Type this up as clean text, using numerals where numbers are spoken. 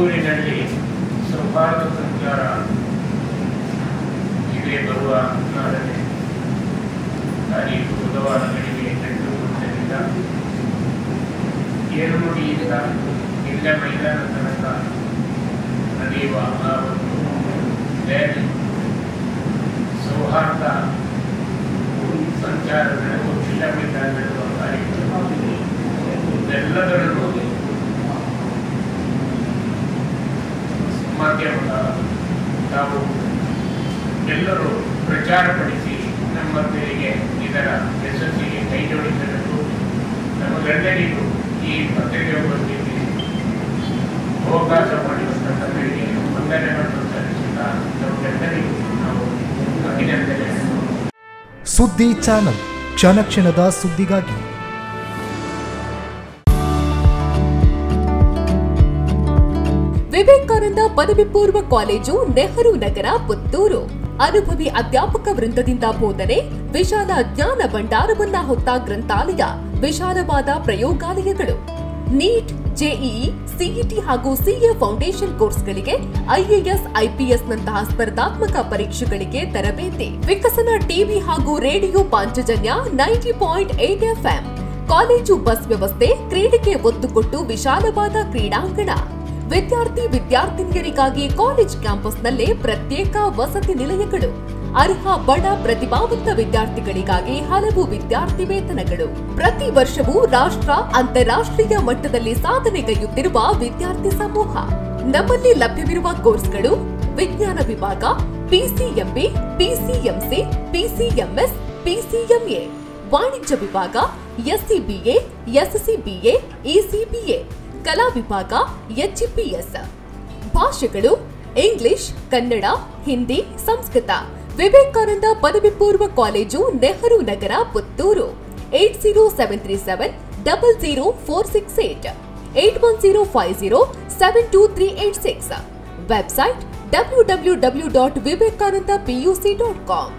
ಪುತ್ತೂರಿನಲ್ಲಿ ಸೌಹಾರ್ದ ಸಂಚಾರ ಜಿಲ್ಲೆ ಬರುವ 4ನೇ ತಾರೀಕು ಬುಧವಾರ ಬೆಳಿಗ್ಗೆ 8:30ರಿಂದ ಏರುನುಡಿಯಿಂದ ಜಿಲ್ಲೆ ಮೈದಾನ ತನಕ ನಡೆಯುವ ಆ ಒಂದು ರ್ಯಾಲಿ ಸೌಹಾರ್ದ ಸಂಚಾರ ನಡೆಯುವ ಜಿಲ್ಲಾ ಮೈದಾನ ನಡೆಯುವ ಕಾರ್ಯಕ್ರಮ ಎಲ್ಲದರಲ್ಲೂ ಮಾಧ್ಯಮದ ತಾವು ಎಲ್ಲರೂ ಪ್ರಚಾರಪಡಿಸಿ ನಮ್ಮೊಂದಿಗೆ ಇದರ ಯಶಸ್ಸಿಗೆ ಕೈ ಜೋಡಿಸಬೇಕು. ನಮಗೆಲ್ಲರಿಗೂ ಈ ಪತ್ರಿಕೋದ್ಯಮಕ್ಕೆ ಅವಕಾಶ ಮಾಡಿದಂಥ ತಮಗೆ ವಂದನೆಗಳನ್ನು ಸಲ್ಲಿಸುತ್ತಾ ನಮಗೆಲ್ಲರಿಗೂ ನಾವು ಅಭಿನಂದನೆಗಳನ್ನು. ಸುದ್ದಿ ಚಾನಲ್, ಕ್ಷಣ ಕ್ಷಣದ ಸುದ್ದಿಗಾಗಿ. ವಿವೇಕಾನಂದ ಪದವಿ ಪೂರ್ವ ಕಾಲೇಜು, ನೆಹರು ನಗರ, ಪುತ್ತೂರು. ಅನುಭವಿ ಅಧ್ಯಾಪಕ ವೃಂದದಿಂದ ಬೋಧನೆ, ವಿಶಾಲ ಜ್ಞಾನ ಭಂಡಾರವನ್ನ ಹೊತ್ತ ಗ್ರಂಥಾಲಯ, ವಿಶಾಲವಾದ ಪ್ರಯೋಗಾಲಯಗಳು. ನೀಟ್, ಜೆಇಇ, ಸಿಇಟಿ ಹಾಗೂ ಸಿಎ ಫೌಂಡೇಶನ್ ಕೋರ್ಸ್ಗಳಿಗೆ, ಐಎಎಸ್, ಐಪಿಎಸ್ ನಂತಹ ಸ್ಪರ್ಧಾತ್ಮಕ ಪರೀಕ್ಷೆಗಳಿಗೆ ತರಬೇತಿ. ವಿಕಸನ ಟಿವಿ ಹಾಗೂ radio Panchajanya 90.8 FM. College bus ವ್ಯವಸ್ಥೆ, ಕ್ರೀಡೆಗೆ ಒತ್ತು ಕೊಟ್ಟು ವಿಶಾಲವಾದ ಕ್ರೀಡಾಂಗಣ. ವಿದ್ಯಾರ್ಥಿನಿಯರಿಗಾಗಿ ಕಾಲೇಜ್ ಕ್ಯಾಂಪಸ್ನಲ್ಲೇ ಪ್ರತ್ಯೇಕ ವಸತಿ ನಿಲಯಗಳು. ಅರ್ಹ ಬಡ ಪ್ರತಿಭಾವಂತ ವಿದ್ಯಾರ್ಥಿಗಳಿಗಾಗಿ ಹಲವು ವಿದ್ಯಾರ್ಥಿ ವೇತನಗಳು. ಪ್ರತಿ ವರ್ಷವೂ ರಾಷ್ಟ್ರ, ಅಂತಾರಾಷ್ಟ್ರೀಯ ಮಟ್ಟದಲ್ಲಿ ಸಾಧನೆಗೈಯುತ್ತಿರುವ ವಿದ್ಯಾರ್ಥಿ ಸಮೂಹ. ನಮ್ಮಲ್ಲಿ ಲಭ್ಯವಿರುವ ಕೋರ್ಸ್ಗಳು: ವಿಜ್ಞಾನ ವಿಭಾಗ, ಪಿಸಿಎಂಬಿ, ಪಿಸಿಎಂಸಿ, ಪಿಸಿಎಂಎಸ್, ಪಿಸಿಎಂಎ. ವಾಣಿಜ್ಯ ವಿಭಾಗ, ಎಸ್ಸಿಬಿಎ, ಎಸ್ಸಿಬಿಎ, ಇಸಿಬಿಎ. ಕಲಾ ವಿಭಾಗ, ಎಚ್ಇಪಿಎಸ್. ಭಾಷೆಗಳು: ಇಂಗ್ಲಿಷ್, ಕನ್ನಡ, ಹಿಂದಿ, ಸಂಸ್ಕೃತ. ವಿವೇಕಾನಂದ ಪದವಿ ಪೂರ್ವ college, Nehru Nagar, Puttur. 80737 00468 8105072386. Website www.vivekanandapuc.com.